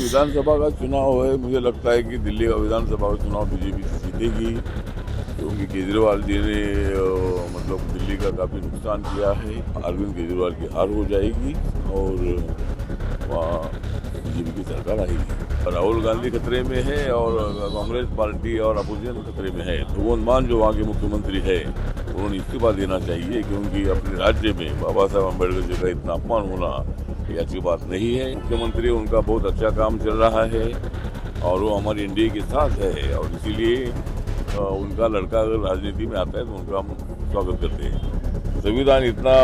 विधानसभा का चुनाव है, मुझे लगता है कि दिल्ली का विधानसभा का चुनाव बीजेपी जीतेगी, क्योंकि केजरीवाल जी ने मतलब दिल्ली का काफ़ी नुकसान किया है। अरविंद केजरीवाल की हार हो जाएगी और वहाँ बीजेपी की सरकार आएगी। राहुल गांधी खतरे में है और कांग्रेस पार्टी और अपोजिशन खतरे में है। भगवंत मान जो वहाँ के मुख्यमंत्री है, उन्होंने इस्तीफा देना चाहिए, क्योंकि अपने राज्य में बाबा साहब अम्बेडकर जी का इतना अपमान होना ये अच्छी बात नहीं है। मुख्यमंत्री उनका बहुत अच्छा काम चल रहा है और वो हमारी इंडिया के साथ है, और इसीलिए उनका लड़का अगर राजनीति में आता है तो उनका हम स्वागत करते हैं। संविधान इतना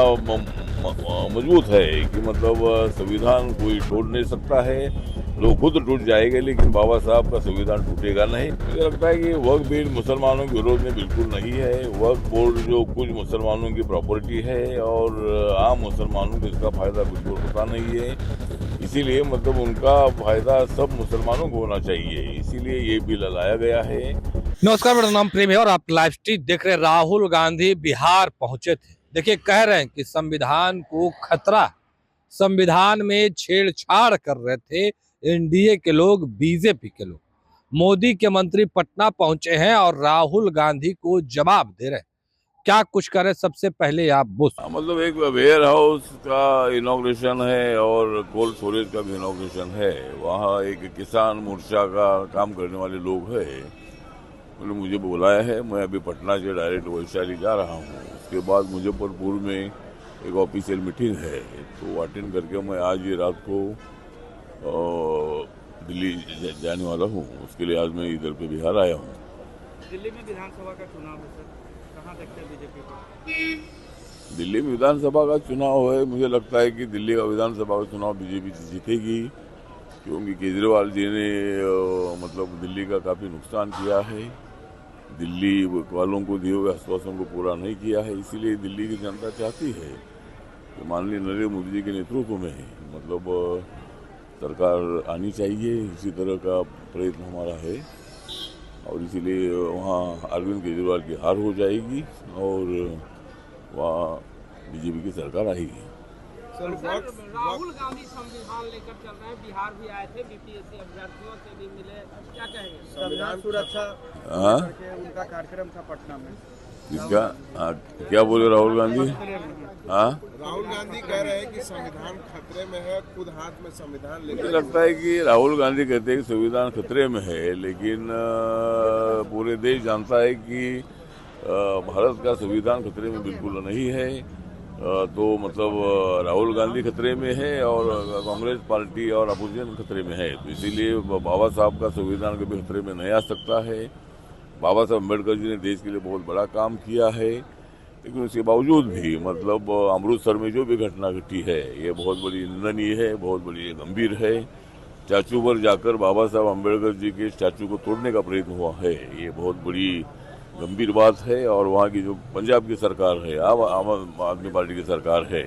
मजबूत है कि मतलब संविधान कोई तोड़ नहीं सकता है, लोग खुद टूट जाएंगे, लेकिन बाबा साहब का संविधान टूटेगा नहीं। मुझे लगता है कि वक्फ बोर्ड मुसलमानों के विरोध में बिल्कुल नहीं है। वक्फ बोर्ड जो कुछ मुसलमानों की प्रॉपर्टी है और आम मुसलमानों को इसका फायदा बिल्कुल पता नहीं है, इसीलिए मतलब उनका फायदा सब मुसलमानों को होना चाहिए, इसीलिए ये बिल लाया गया है। नमस्कार, मेरा नाम प्रेम है और आप लाइव स्ट्रीट देख रहे हैं। राहुल गांधी बिहार पहुंचे थे। देखिए, कह रहे हैं कि संविधान को खतरा, संविधान में छेड़छाड़ कर रहे थे एनडीए के लोग, बीजेपी के लोग। मोदी के मंत्री पटना पहुंचे हैं और राहुल गांधी को जवाब दे रहे हैं। क्या कुछ करे, सबसे पहले आप वो मतलब एक वेयर हाउस का इनॉग्रेशन है और कोल्ड स्टोरेज का भी इनॉग्रेशन है। वहाँ एक किसान मोर्चा का काम करने वाले लोग हैं, उन्होंने मुझे बुलाया है। मैं अभी पटना से डायरेक्ट वैशाली जा रहा हूँ। उसके बाद मुजफ्फरपुर में एक ऑफिशियल मीटिंग है, तो अटेंड करके मैं आज ये रात को दिल्ली जाने वाला हूँ। उसके लिए आज मैं इधर पे बिहार आया हूँ। दिल्ली में विधानसभा का चुनाव है सर, कहाँ देखते हैं बीजेपी को? दिल्ली में विधानसभा का चुनाव है, मुझे लगता है कि दिल्ली का विधानसभा का चुनाव बीजेपी जीतेगी, क्योंकि केजरीवाल जी ने मतलब दिल्ली का काफ़ी नुकसान किया है। दिल्ली वालों को दिए हुए आश्वासन को पूरा नहीं किया है, इसीलिए दिल्ली की जनता चाहती है कि माननीय नरेंद्र मोदी जी के नेतृत्व में मतलब सरकार आनी चाहिए। इसी तरह का प्रयत्न हमारा है और इसीलिए वहाँ अरविंद केजरीवाल की हार हो जाएगी और वहाँ बीजेपी की सरकार आएगी। सर, राहुल गांधी संविधान लेकर चल रहे हैं, बिहार भी आए थे, बीपीएससी अभ्यर्थियों से भी मिले, क्या कहेंगे? संविधान सुरक्षा उनका कार्यक्रम था पटना में। किसका क्या बोले राहुल गांधी? हाँ, राहुल गांधी कह रहे हैं कि संविधान खतरे में है, खुद हाथ में संविधान लेकर। मुझे लगता है कि राहुल गांधी कहते हैं कि संविधान खतरे में है, लेकिन पूरे देश जानता है कि भारत का संविधान खतरे में बिल्कुल नहीं है। तो मतलब राहुल गांधी खतरे में है और कांग्रेस पार्टी और अपोजिशन खतरे में है, तो इसीलिए बाबा साहब का संविधान कभी खतरे में नहीं आ सकता है। बाबा साहब अम्बेडकर जी ने देश के लिए बहुत बड़ा काम किया है, लेकिन उसके बावजूद भी मतलब अमृतसर में जो भी घटना घटी है, ये बहुत बड़ी निंदनीय है, बहुत बड़ी गंभीर है। स्टैचू पर जाकर बाबा साहब अम्बेडकर जी के स्टैचू को तोड़ने का प्रयत्न हुआ है, ये बहुत बड़ी गंभीर बात है। और वहाँ की जो पंजाब की सरकार है, आम आदमी पार्टी की सरकार है,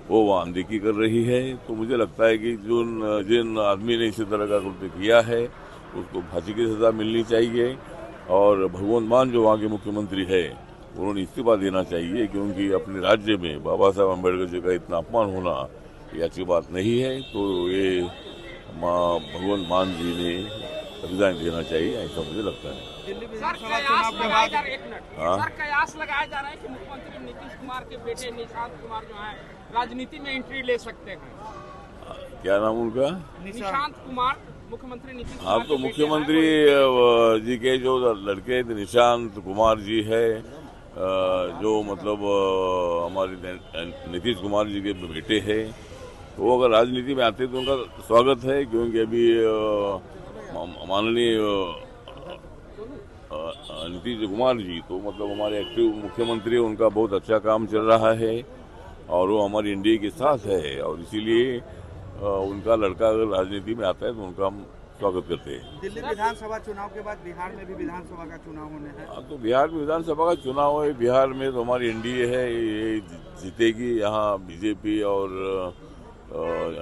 वो वहाँ अनदेखी कर रही है। तो मुझे लगता है कि जिन आदमी ने इसी तरह का कृत्य किया है उसको फांसी की सजा मिलनी चाहिए, और भगवंत मान जो वहाँ के मुख्यमंत्री है, उन्होंने इस्तीफा देना चाहिए, क्योंकि अपने राज्य में बाबा साहब अम्बेडकर जी का इतना अपमान होना ये अच्छी बात नहीं है। तो ये भगवंत मान जी ने रिजाइन देना चाहिए, ऐसा मुझे लगता है। दिल्ली विधानसभा चुनाव के बाद हाँ, कयास लगाया जा रहा है कि मुख्यमंत्री नीतीश कुमार के बेटे निशांत कुमार जो है राजनीति में एंट्री ले सकते हैं। क्या नाम उनका? निशांत कुमार, मुख्यमंत्री नीतीश कुमार। हाँ, तो मुख्यमंत्री जी के जो लड़के निशांत कुमार जी है, जो मतलब हमारे नीतीश कुमार जी के बेटे हैं, तो वो अगर राजनीति में आते तो उनका स्वागत है, क्योंकि अभी माननीय नीतीश कुमार जी तो मतलब हमारे एक्टिव मुख्यमंत्री, उनका बहुत अच्छा काम चल रहा है और वो हमारी इंडिया के साथ है, और इसीलिए उनका लड़का अगर राजनीति में आता है तो उनका हम स्वागत करते हैं। दिल्ली विधानसभा चुनाव के बाद बिहार में भी विधानसभा का चुनाव होने है। हाँ, तो बिहार में विधानसभा का चुनाव है। बिहार में तो हमारी एनडीए है, ये जीतेगी। यहाँ बीजेपी और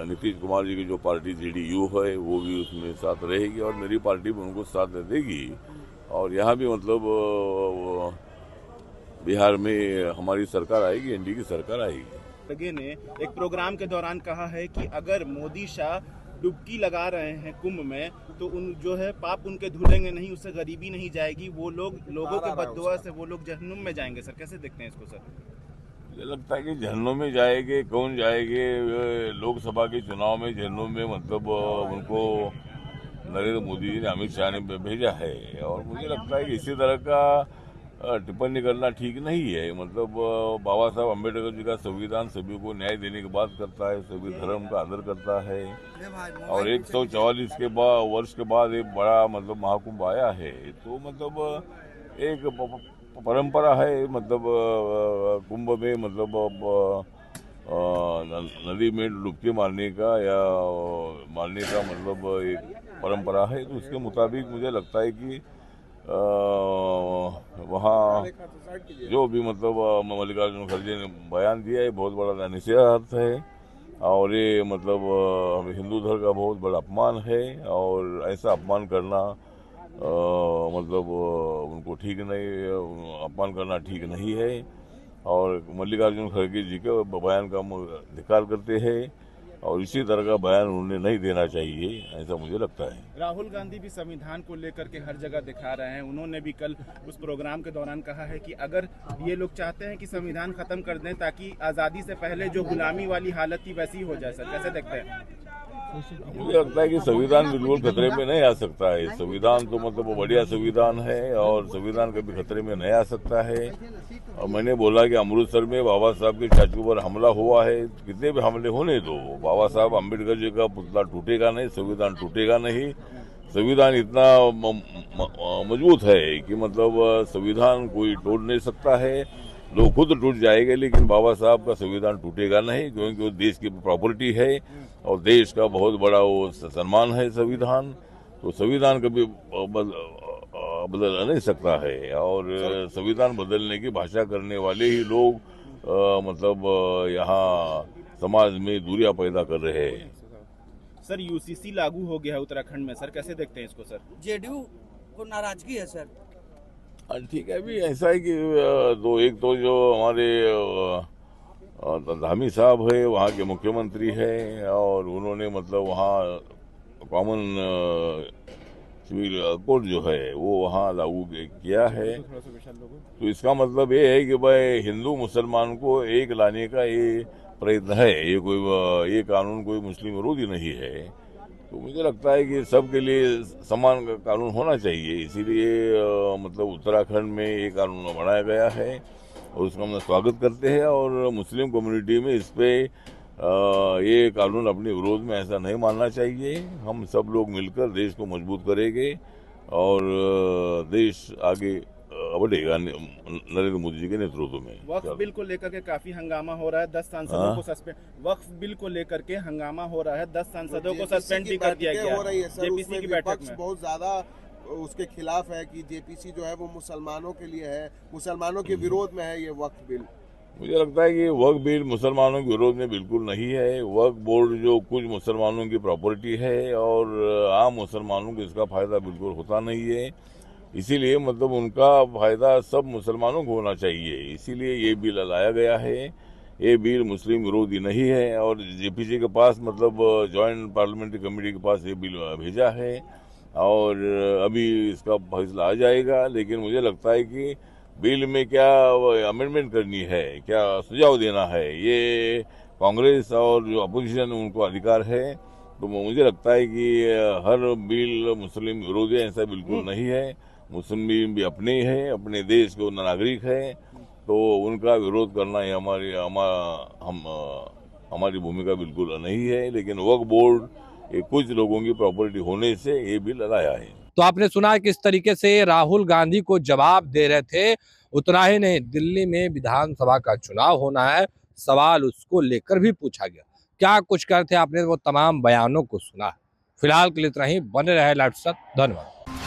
नीतीश कुमार जी की जो पार्टी जेडीयू है वो भी उसमें साथ रहेगी, और मेरी पार्टी भी उनको साथ देगी। और यहाँ भी मतलब बिहार में हमारी सरकार आएगी, एनडीए की सरकार आएगी। ने एक प्रोग्राम के दौरान कहा है कि अगर मोदी शाह डुबकी लगा रहे हैं कुंभ में, तो उन जो है पाप उनके धुलेंगे नहीं, उससे गरीबी नहीं जाएगी, वो लोगों के बद्दुआ से वो लोग जहन्नुम में जाएंगे। सर कैसे देखते हैं इसको सर? मुझे लगता है कि जहन्नुम में जाएंगे, कौन जाएंगे? लोकसभा के चुनाव में जहन्नुम में मतलब उनको नरेंद्र मोदी जी ने, अमित शाह ने भेजा है। और मुझे लगता है कि इसी तरह का टिप्पणी करना ठीक नहीं है। मतलब बाबा साहब अम्बेडकर जी का संविधान सभी को न्याय देने की बात करता है, सभी धर्म का आदर करता है। और 144 के वर्ष के बाद एक बड़ा मतलब महाकुंभ आया है, तो मतलब एक परंपरा है। मतलब कुंभ में मतलब नदी में डुबकी मारने का या मारने का मतलब एक परंपरा है। तो उसके मुताबिक मुझे लगता है कि वहाँ जो भी मतलब मल्लिकार्जुन खड़गे ने बयान दिया है बहुत बड़ा निषेधार्थ है। और ये मतलब हिंदू धर्म का बहुत बड़ा अपमान है। और ऐसा अपमान करना मतलब उनको ठीक नहीं, अपमान करना ठीक नहीं है। और मल्लिकार्जुन खड़गे जी के बयान का हम धिक्कार करते हैं। और इसी तरह का बयान उन्हें नहीं देना चाहिए, ऐसा मुझे लगता है। राहुल गांधी भी संविधान को लेकर के हर जगह दिखा रहे हैं। उन्होंने भी कल उस प्रोग्राम के दौरान कहा है कि अगर ये लोग चाहते हैं कि संविधान खत्म कर दें ताकि आज़ादी से पहले जो गुलामी वाली हालत थी वैसी हो जाए। सर कैसे देखते हैं? मुझे लगता है कि संविधान बिल्कुल खतरे में नहीं आ सकता है। संविधान तो मतलब बढ़िया संविधान है और संविधान कभी खतरे में नहीं आ सकता है। और मैंने बोला कि अमृतसर में बाबा साहब के स्टैचू पर हमला हुआ है, कितने भी हमले होने दो, बाबा साहब अम्बेडकर जी का पुतला टूटेगा नहीं, संविधान टूटेगा नहीं। संविधान इतना मजबूत है कि मतलब संविधान कोई तोड़ नहीं सकता है। लोग खुद टूट जाएंगे लेकिन बाबा साहब का संविधान टूटेगा नहीं, क्योंकि वो देश की प्रॉपर्टी है और देश का बहुत बड़ा वो सम्मान है संविधान। तो संविधान कभी बदल नहीं सकता है। और संविधान बदलने की भाषा करने वाले ही लोग मतलब यहाँ समाज में दूरियां पैदा कर रहे हैं। सर यूसीसी लागू हो गया है उत्तराखंड में, सर कैसे देखते हैं इसको? सर जेडीयू को नाराजगी है सर। ठीक है, अभी ऐसा है कि एक तो जो हमारे धामी साहब है वहाँ के मुख्यमंत्री है और उन्होंने मतलब वहाँ कॉमन सिविल कोड जो है वो वहाँ लागू किया है। तो इसका मतलब ये है कि भाई हिंदू मुसलमान को एक लाने का ये प्रयत्न है। ये कानून कोई मुस्लिम विरोधी नहीं है। तो मुझे लगता है कि सबके लिए समान कानून होना चाहिए, इसीलिए मतलब उत्तराखंड में ये कानून बनाया गया है और उसका हम स्वागत करते हैं। और मुस्लिम कम्युनिटी में इस पे ये कानून अपने विरोध में ऐसा नहीं मानना चाहिए। हम सब लोग मिलकर देश को मजबूत करेंगे और देश आगे बढ़ेगा नरेंद्र मोदी जी के नेतृत्व में। वक्फ बिल को लेकर के काफी हंगामा हो रहा है, 10 सांसदों को सस्पेंड। वक्फ बिल को लेकर के हंगामा हो रहा है, 10 सांसदों को सस्पेंड भी कर दिया गया है। जेपीसी की बैठक में बहुत ज्यादा उसके खिलाफ है कि जेपीसी जो है वो मुसलमानों के लिए है, मुसलमानों के विरोध में है ये वक्फ बिल। मुझे लगता है कि वक्फ बिल मुसलमानों के विरोध में बिल्कुल नहीं है। वक्फ बोर्ड जो कुछ मुसलमानों की प्रॉपर्टी है और आम मुसलमानों को इसका फायदा बिल्कुल होता नहीं है। इसीलिए मतलब उनका फायदा सब मुसलमानों को होना चाहिए, इसीलिए ये बिल लाया गया है। ये बिल मुस्लिम विरोधी नहीं है और जेपीसी के पास मतलब जॉइंट पार्लियामेंट्री कमेटी के पास ये बिल भेजा है और अभी इसका फैसला आ जाएगा। लेकिन मुझे लगता है कि बिल में क्या अमेंडमेंट करनी है, क्या सुझाव देना है, ये कांग्रेस और जो अपोजिशन उनको अधिकार है। तो मुझे लगता है कि हर बिल मुस्लिम विरोधी ऐसा बिल्कुल नहीं है। मुस्लिम भी अपने हैं, अपने देश के नागरिक हैं, तो उनका विरोध करना ये हमारी भूमिका बिल्कुल नहीं है। लेकिन वक्फ बोर्ड ये कुछ लोगों की प्रॉपर्टी होने से ये बिल लाया है। तो आपने सुना किस तरीके से राहुल गांधी को जवाब दे रहे थे। उतना ही नहीं, दिल्ली में विधानसभा का चुनाव होना है, सवाल उसको लेकर भी पूछा गया। क्या कुछ करते आपने वो तमाम बयानों को सुना। फिलहाल के लिए इतना ही, बने रहे लाइव के साथ। धन्यवाद।